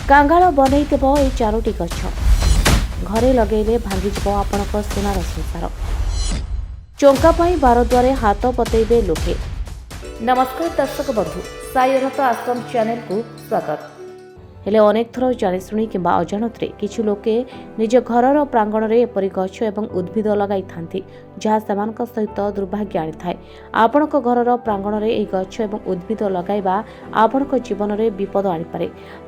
କାଙ୍ଗାଳ ବନେଇଦେବ ଏଇ 4ଟି ଗଛ। ଘରେ ଲଗେଇଲେ ଭାଙ୍ଗିଯିବ ଆପଣଙ୍କ ସୁନାର ସଂସାର। ଚଙ୍କା ପାଇଁ ବାରଦ୍ୱାରେ ହାତ ପତେଇବେ ଲୋକେ। ନମସ୍କାର ଦର୍ଶକ ବନ୍ଧୁ, ସାଇ ଅନାଥ ଆଶ୍ରମ ଚ୍ୟାନେଲକୁ ସ୍ୱାଗତ। ହେଲେ ଅନେକ ଥର ଜାଣିଶୁଣି କିମ୍ବା ଅଜାଣତରେ କିଛି ଲୋକେ ନିଜ ଘରର ପ୍ରାଙ୍ଗଣରେ ଏପରି ଗଛ ଏବଂ ଉଦ୍ଭିଦ ଲଗାଇଥାନ୍ତି ଯାହା ସେମାନଙ୍କ ସହିତ ଦୁର୍ଭାଗ୍ୟ ଆଣିଥାଏ। ଆପଣଙ୍କ ଘରର ପ୍ରାଙ୍ଗଣରେ ଏହି ଗଛ ଏବଂ ଉଦ୍ଭିଦ ଲଗାଇବା ଆପଣଙ୍କ ଜୀବନରେ ବିପଦ ଆଣିପାରେ।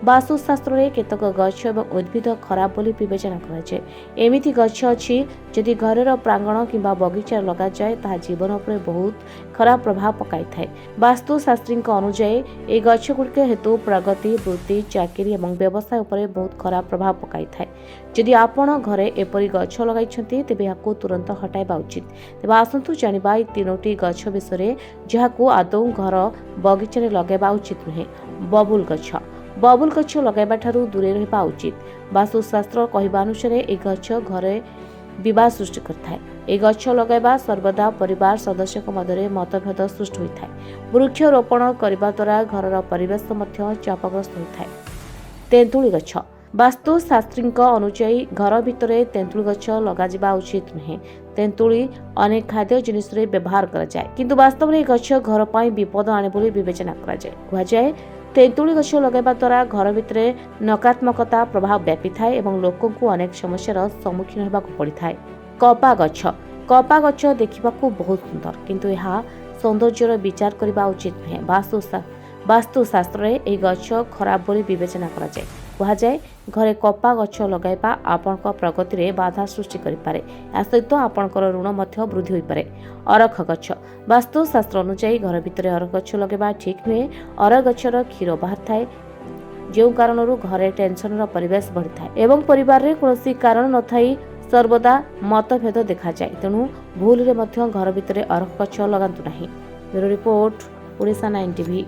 ବାସ୍ତୁଶାସ୍ତ୍ରରେ କେତେକ ଗଛ ଏବଂ ଉଦ୍ଭିଦ ଖରାପ ବୋଲି ବିବେଚନା କରାଯାଏ। ଏମିତି ଗଛ ଅଛି ଯଦି ଘରର ପ୍ରାଙ୍ଗଣ କିମ୍ବା ବଗିଚାରେ ଲଗାଯାଏ ତାହା ଜୀବନ ଉପରେ ବହୁତ ଖରାପ ପ୍ରଭାବ ପକାଇଥାଏ। ବାସ୍ତୁଶାସ୍ତ୍ରୀଙ୍କ ଅନୁଯାୟୀ ଏହି ଗଛଗୁଡ଼ିକ ହେତୁ ପ୍ରଗତି, ବୃତ୍ତି, ଚାକିରି ଏବଂ ବ୍ୟବସାୟ ଉପରେ ବହୁତ ଖରାପ ପ୍ରଭାବ ପକାଇଥାଏ। ଯଦି ଆପଣ ଘରେ ଏପରି ଗଛ ଲଗାଇଛନ୍ତି ତେବେ ଏହାକୁ ତୁରନ୍ତ ହଟାଇବା ଉଚିତ। ତେବେ ଆସନ୍ତୁ ଜାଣିବା ଏହି 3ଟି ଗଛ ବିଷୟରେ ଯାହାକୁ ଆଦୌ ଘର ବଗିଚାରେ ଲଗାଇବା ଉଚିତ ନୁହେଁ। ବବୁଲ ଗଛ। ବବୁଲ ଗଛ ଲଗାଇବା ଠାରୁ ଦୂରେ ରହିବା ଉଚିତ। ବାସ୍ତୁଶାସ୍ତ୍ର କହିବା ଅନୁସାରେ ଏହି ଗଛ ଘରେ ବିବାଦ ସୃଷ୍ଟି କରିଥାଏ। ଏହି ଗଛ ଲଗାଇବା ସର୍ବଦା ପରିବାର ସଦସ୍ୟଙ୍କ ମଧ୍ୟରେ ମତଭେଦ ସୃଷ୍ଟି ହୋଇଥାଏ। ବୃକ୍ଷରୋପଣ କରିବା ଦ୍ୱାରା ଘରର ପରିବେଶ ମଧ୍ୟ ଚାପଗ୍ରସ୍ତ ହୋଇଥାଏ। ତେନ୍ତୁଳି ଗଛ। ବାସ୍ତୁଶାସ୍ତ୍ରୀଙ୍କ ଅନୁଯାୟୀ ଘର ଭିତରେ ତେନ୍ତୁଳି ଗଛ ଲଗାଯିବା ଉଚିତ ନୁହେଁ। ତେନ୍ତୁଳି ଅନେକ ଖାଦ୍ୟ ଜିନିଷରେ ବ୍ୟବହାର କରାଯାଏ, କିନ୍ତୁ ବାସ୍ତବରେ ଏହି ଗଛ ଘର ପାଇଁ ବିପଦ ଆଣେ ବୋଲି ବିବେଚନା କରାଯାଏ। କୁହାଯାଏ ତେନ୍ତୁଳି ଗଛ ଲଗାଇବା ଦ୍ୱାରା ଘର ଭିତରେ ନକାରାତ୍ମକତା ପ୍ରଭାବ ବ୍ୟାପିଥାଏ ଏବଂ ଲୋକଙ୍କୁ ଅନେକ ସମସ୍ୟାର ସମ୍ମୁଖୀନ ହେବାକୁ ପଡ଼ିଥାଏ। କପା ଗଛ। କପା ଗଛ ଦେଖିବାକୁ ବହୁତ ସୁନ୍ଦର, କିନ୍ତୁ ଏହା ସୌନ୍ଦର୍ଯ୍ୟର ବିଚାର କରିବା ଉଚିତ ନୁହେଁ। ବାସ୍ତୁଶାସ୍ତ୍ରରେ ଏହି ଗଛ ଖରାପ ବୋଲି ବିବେଚନା କରାଯାଏ। କୁହାଯାଏ ଘରେ କପା ଗଛ ଲଗାଇବା ଆପଣଙ୍କ ପ୍ରଗତିରେ ବାଧା ସୃଷ୍ଟି କରିପାରେ। ଏହା ସହିତ ଆପଣଙ୍କର ଋଣ ମଧ୍ୟ ବୃଦ୍ଧି ହୋଇପାରେ। ଅରଖ ଗଛ। ବାସ୍ତୁଶାସ୍ତ୍ର ଅନୁଯାୟୀ ଘର ଭିତରେ ଅରଖ ଗଛ ଲଗାଇବା ଠିକ୍ ନୁହେଁ। ଅରଖ ଗଛର କ୍ଷୀର ବାହାରିଥାଏ, ଯେଉଁ କାରଣରୁ ଘରେ ଟେନସନର ପରିବେଶ ବଢ଼ିଥାଏ ଏବଂ ପରିବାରରେ କୌଣସି କାରଣ ନଥାଇ ସର୍ବଦା ମତଭେଦ ଦେଖାଯାଏ। ତେଣୁ ଭୁଲରେ ମଧ୍ୟ ଘର ଭିତରେ ଅରଖ ଗଛ ଲଗାନ୍ତୁ ନାହିଁ। Bureau report, Odisha 9 TV.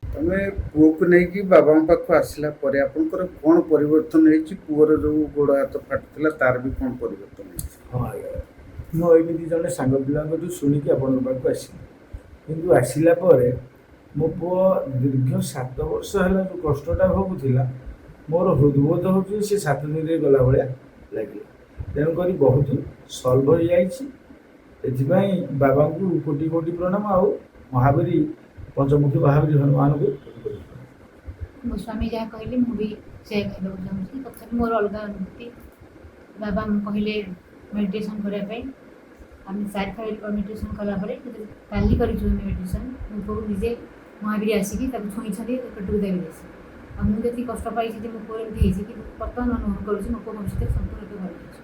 ତମେ ପୁଅକୁ ନେଇକି ବାବାଙ୍କ ପାଖକୁ ଆସିଲା ପରେ ଆପଣଙ୍କର କ'ଣ ପରିବର୍ତ୍ତନ ହେଇଛି? ପୁଅର ଯେଉଁ ଗୋଡ଼ ହାତ ଫାଟୁଥିଲା ତାର ବି କ'ଣ ପରିବର୍ତ୍ତନ ହେଇଛି? ହଁ ଆଜ୍ଞା, ମୁଁ ଏମିତି ଜଣେ ସାଙ୍ଗ ପିଲାଙ୍କଠୁ ଶୁଣିକି ଆପଣଙ୍କ ପାଖକୁ ଆସିଲି, କିନ୍ତୁ ଆସିଲା ପରେ ମୋ ପୁଅ ଦୀର୍ଘ 7 ବର୍ଷ ହେଲା ଯେଉଁ କଷ୍ଟଟା ଭୋଗୁଥିଲା, ମୋର ହୃଦବୋଧ ହେଉଛି ସେ 7 ଦିନରେ ଗଲା ଭଳିଆ ଲାଗିଲା। ତେଣୁକରି ବହୁତ ସଲ୍ଭ ହୋଇଯାଇଛି। ଏଥିପାଇଁ ବାବାଙ୍କୁ କୋଟି କୋଟି ପ୍ରଣାମ, ଆଉ ମହାବୀର ପଞ୍ଚମୁଖୀ ମହାବୀର ହନୁମାନଙ୍କୁ ମୋ ସ୍ୱାମୀ ଯାହା କହିଲେ ମୁଁ ବି ସେୟା ଖାଇବାକୁ ଚାହୁଁଛି। ତଥାପି ମୋର ଅଲଗା ଅନୁଭୂତି। ବାବା କହିଲେ ମେଡ଼ିଟେସନ୍ କରିବା ପାଇଁ। ଆମେ 4 ଥର ମେଡ଼ିଟେସନ୍ କଲା ପରେ କାଲି କରିଛୁ ମେଡ଼ିଟେସନ୍। ମୋ ପୁଅକୁ ନିଜେ ମହାବୀର ଆସିକି ତାକୁ ଛୁଇଁଛନ୍ତି, ପେଟକୁ ଦେବି ଦେଇଛି। ଆଉ ମୁଁ ଯେତିକି କଷ୍ଟ ପାଇଛି ଯେ ମୋ ପୁଅ ଏମିତି ହେଇଛି, କିନ୍ତୁ ବର୍ତ୍ତମାନ ଅନୁଭବ କରୁଛି ମୋ ପୁଅ ଭବିଷ୍ୟତରେ ସମ୍ପୂର୍ଣ୍ଣ ଭଲ ହେଇଛି।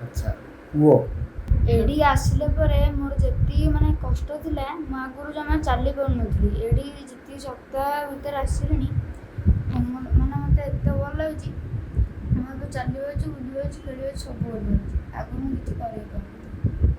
ଆଚ୍ଛା, ପୁଅ ଏଠିକି ଆସିଲା ପରେ ମୋର ଯେତିକି କଷ୍ଟ ଥିଲା, ମୁଁ ଆଗରୁ ଜମା ଚାଲି ପାରୁନଥିଲି। ଏଠି ଯେତିକି ସପ୍ତାହ ଭିତରେ ଆସିଲିଣି, ମୋତେ ଏତେ ଭଲ ଲାଗୁଛି। ମୁଁ ଏବେ ଚାଲି ପାରୁଛି, ବୁଲି ପାରୁଛି, ଖେଳି ପାରୁଛି, ସବୁ ଭଲ ଲାଗୁଛି। ଆଗରୁ ମୁଁ କିଛି କରିପାରୁନି।